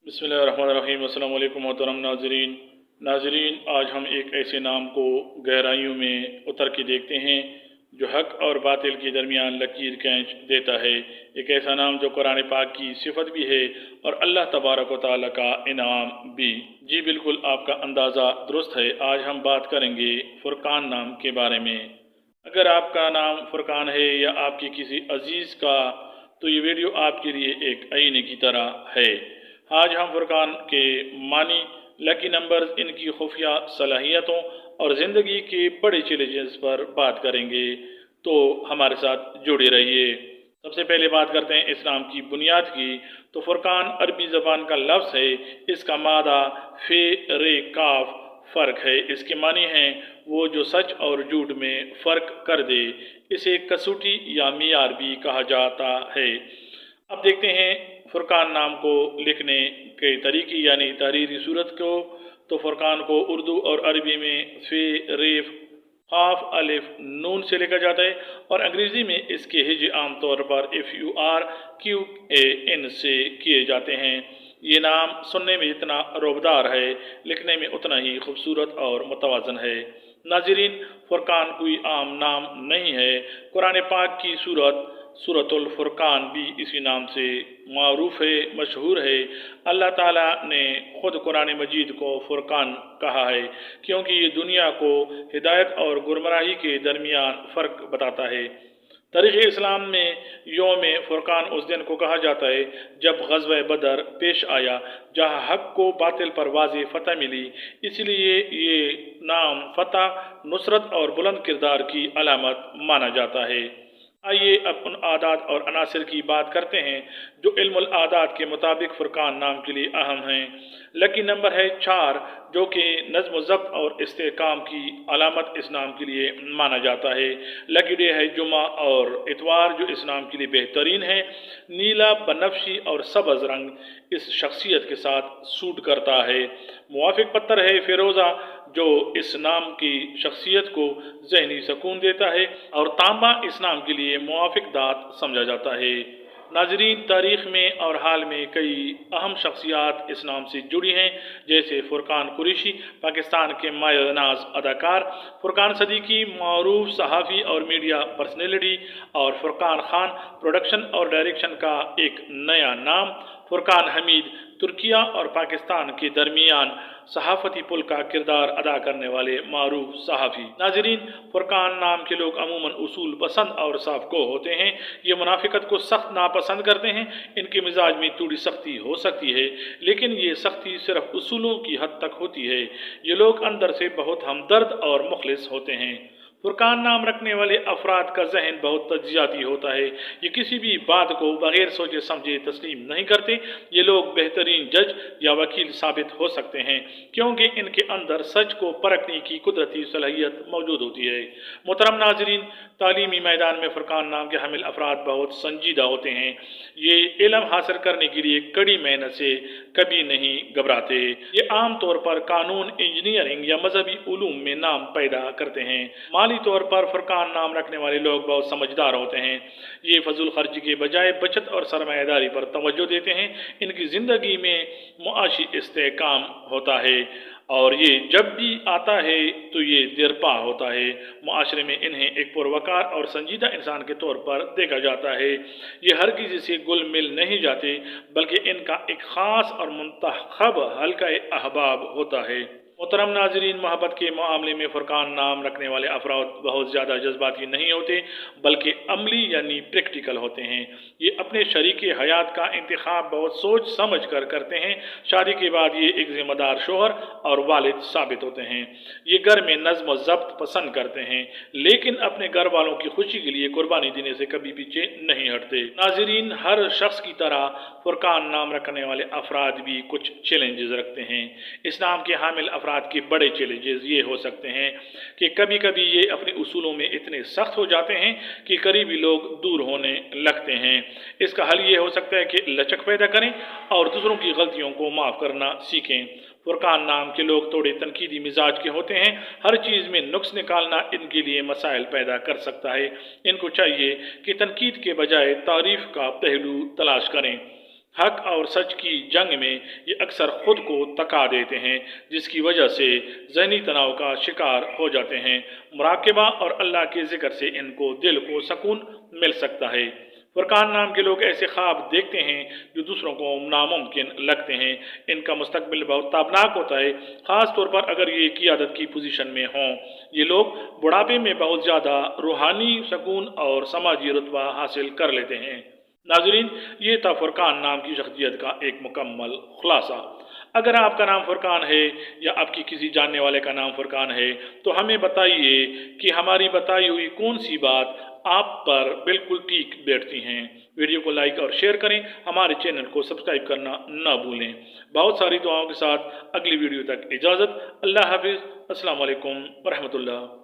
बिस्मिल्लाहिर्रहमानिर्रहीम। अस्सलाम वालेकुम मोहतरम नाजरीन, आज हम एक ऐसे नाम को गहराइयों में उतर के देखते हैं जो हक और बातिल के दरमियान लकीर खींच देता है। एक ऐसा नाम जो कुरान पाक की सिफत भी है और अल्लाह तबारक व तआला का इनाम भी। जी बिल्कुल, आपका अंदाज़ा दुरुस्त है। आज हम बात करेंगे फुरकान नाम के बारे में। अगर आपका नाम फुरकान है या आपके किसी अजीज़ का, तो ये वीडियो आपके लिए एक आईने की तरह है। आज हम फुरकान के मानी, लकी नंबर्स, इनकी खुफिया सलाहियतों और ज़िंदगी के बड़े चैलेंजेस पर बात करेंगे, तो हमारे साथ जुड़े रहिए। सबसे पहले बात करते हैं इस्लाम की बुनियाद की। तो फुरकान अरबी ज़बान का लफ्ज़ है। इसका मादा फे रे काफ फ़र्क है। इसके मानी हैं वो जो सच और झूठ में फ़र्क कर दे। इसे कसूटी या मियार भी कहा जाता है। अब देखते हैं फुरकान नाम को लिखने के तरीके यानी तहरीरी सूरत को। तो फुरकान को उर्दू और अरबी में फे रेफ हाफ अलिफ नून से लिखा जाता है और अंग्रेज़ी में इसके हिज आमतौर पर FURQAN से किए जाते हैं। ये नाम सुनने में जितना रोबदार है, लिखने में उतना ही खूबसूरत और मुतवाज़न है। नाज़रीन, फुरकान कोई आम नाम नहीं है। कुरान पाक की सूरतुल फुरकान भी इसी नाम से मारूफ है, मशहूर है। अल्लाह ताला ने खुद कुरान मजीद को फुरकान कहा है क्योंकि ये दुनिया को हिदायत और गुमराही के दरमियान फ़र्क बताता है। तारीख़ इस्लाम में योम फुरकान उस दिन को कहा जाता है जब ग़ज़वा बदर पेश आया, जहाँ हक़ को बातिल पर वाज़ेह फ़तह मिली। इसलिए ये नाम फ़तह, नुसरत और बुलंद किरदार की अलामत माना जाता है। आइए अब उन आदात और अनासिर की बात करते हैं जो इल्मुल आदात के मुताबिक फुरकान नाम के लिए अहम हैं। लकी नंबर है 4, जो कि नज़्म ज़ब्त और इस्तेहकाम की अलामत इस नाम के लिए माना जाता है। लकी डे है जुमा और इतवार, जो इस नाम के लिए बेहतरीन है। नीला, बनफशी और सब्ज़ रंग इस शख्सियत के साथ सूट करता है। मुवाफिक पत्थर है फिरोज़ा, जो इस नाम की शख्सियत को जहनी सुकून देता है, और तांबा इस नाम के लिए मुवाफिक दात समझा जाता है। नाजरीन, तारीख़ में और हाल में कई अहम शख्सियात इस नाम से जुड़ी हैं, जैसे फुरकान कुरैशी, पाकिस्तान के माए नाज अदाकार, फुरकान सदीकी, मारूफ सहाफ़ी और मीडिया पर्सनैलिटी, और फुरकान खान, प्रोडक्शन और डायरेक्शन का एक नया नाम, फुरकान हमीद, तुर्किया और पाकिस्तान के दरमियान सहाफ़ती पुल का किरदार अदा करने वाले मारूफ सहाफ़ी। नाजरीन, फुरकान नाम के लोग अमूमन उसूल पसंद और साफ को होते हैं। ये मुनाफिकत को सख्त नापसंद करते हैं। इनके मिजाज में थोड़ी सख्ती हो सकती है, लेकिन ये सख्ती सिर्फ उसूलों की हद तक होती है। ये लोग अंदर से बहुत हमदर्द और मुखलिस होते हैं। फुरकान नाम रखने वाले अफराद का जहन बहुत तजियाती होता है। ये किसी भी बात को बगैर सोचे समझे तस्लीम नहीं करते। ये लोग बेहतरीन जज या वकील साबित हो सकते हैं क्योंकि इनके अंदर सच को परखने की कुदरती सलाहियत मौजूद होती है। मोहतरम नाजरीन, तालीमी मैदान में फुरकान नाम के हामिल अफराद बहुत संजीदा होते हैं। ये इल्म हासिल करने के लिए कड़ी मेहनत से कभी नहीं घबराते। ये आम तौर पर कानून, इंजीनियरिंग या मजहबी उलूम में नाम पैदा करते हैं। माली तौर पर फुरकान नाम रखने वाले लोग बहुत समझदार होते हैं। ये फजूल खर्च के बजाय बचत और सरमायादारी पर तवज्जो देते हैं। इनकी ज़िंदगी में मुआशी इस्तेहकाम होता है और ये जब भी आता है तो ये देरपा होता है। माशरे में इन्हें एक पुरवकार और संजीदा इंसान के तौर पर देखा जाता है। ये हर किसी से गुल मिल नहीं जाते, बल्कि इनका एक ख़ास और मुंतखब हल्का अहबाब होता है। मोहतरम नाजरीन, मोहब्बत के मामले में फुरकान नाम रखने वाले अफराद बहुत ज़्यादा जज्बाती नहीं होते, बल्कि अमली यानी प्रैक्टिकल होते हैं। ये अपने शरीक हयात का इंतखाब बहुत सोच समझ कर करते हैं। शादी के बाद ये एक ज़िम्मेदार शोहर और वालिद साबित होते हैं। ये घर में नज़्म व ज़ब्त पसंद करते हैं, लेकिन अपने घर वालों की खुशी के लिए कुर्बानी देने से कभी पीछे नहीं हटते। नाजरीन, हर शख्स की तरह फुरकान नाम रखने वाले अफराद भी कुछ चैलेंजेस रखते हैं। इस्लाम के हामिल अफराद के बड़े चैलेंजेस ये हो सकते हैं कि कभी कभी ये अपने उसूलों में इतने सख्त हो जाते हैं कि करीबी लोग दूर होने लगते हैं। इसका हल ये हो सकता है कि लचक पैदा करें और दूसरों की गलतियों को माफ़ करना सीखें। फुरकान नाम के लोग थोड़े तनकीदी मिजाज के होते हैं। हर चीज़ में नुक्स निकालना इनके लिए मसाइल पैदा कर सकता है। इनको चाहिए कि तनकीद के बजाय तारीफ़ का पहलू तलाश करें। हक और सच की जंग में ये अक्सर खुद को तका देते हैं, जिसकी वजह से ज़हनी तनाव का शिकार हो जाते हैं। मुराक़बा और अल्लाह के ज़िक्र से इनको दिल को सुकून मिल सकता है। फुरकान नाम के लोग ऐसे ख्वाब देखते हैं जो दूसरों को नामुमकिन लगते हैं। इनका मुस्तकबिल बहुत ताबनाक होता है, ख़ास तौर पर अगर ये क़ियादत की पोजीशन में हों। ये लोग बुढ़ापे में बहुत ज़्यादा रूहानी सुकून और समाजी रुतबा हासिल कर लेते हैं। नाज़रीन, ये था फुरकान नाम की शख्सियत का एक मुकम्मल खुलासा। अगर आपका नाम फुरकान है या आपकी किसी जानने वाले का नाम फुरकान है तो हमें बताइए कि हमारी बताई हुई कौन सी बात आप पर बिल्कुल ठीक बैठती हैं। वीडियो को लाइक और शेयर करें, हमारे चैनल को सब्सक्राइब करना ना भूलें। बहुत सारी दुआओं के साथ अगली वीडियो तक इजाज़त। अल्लाह हाफिज़। अस्सलाम वालेकुम वरहमतुल्लाह।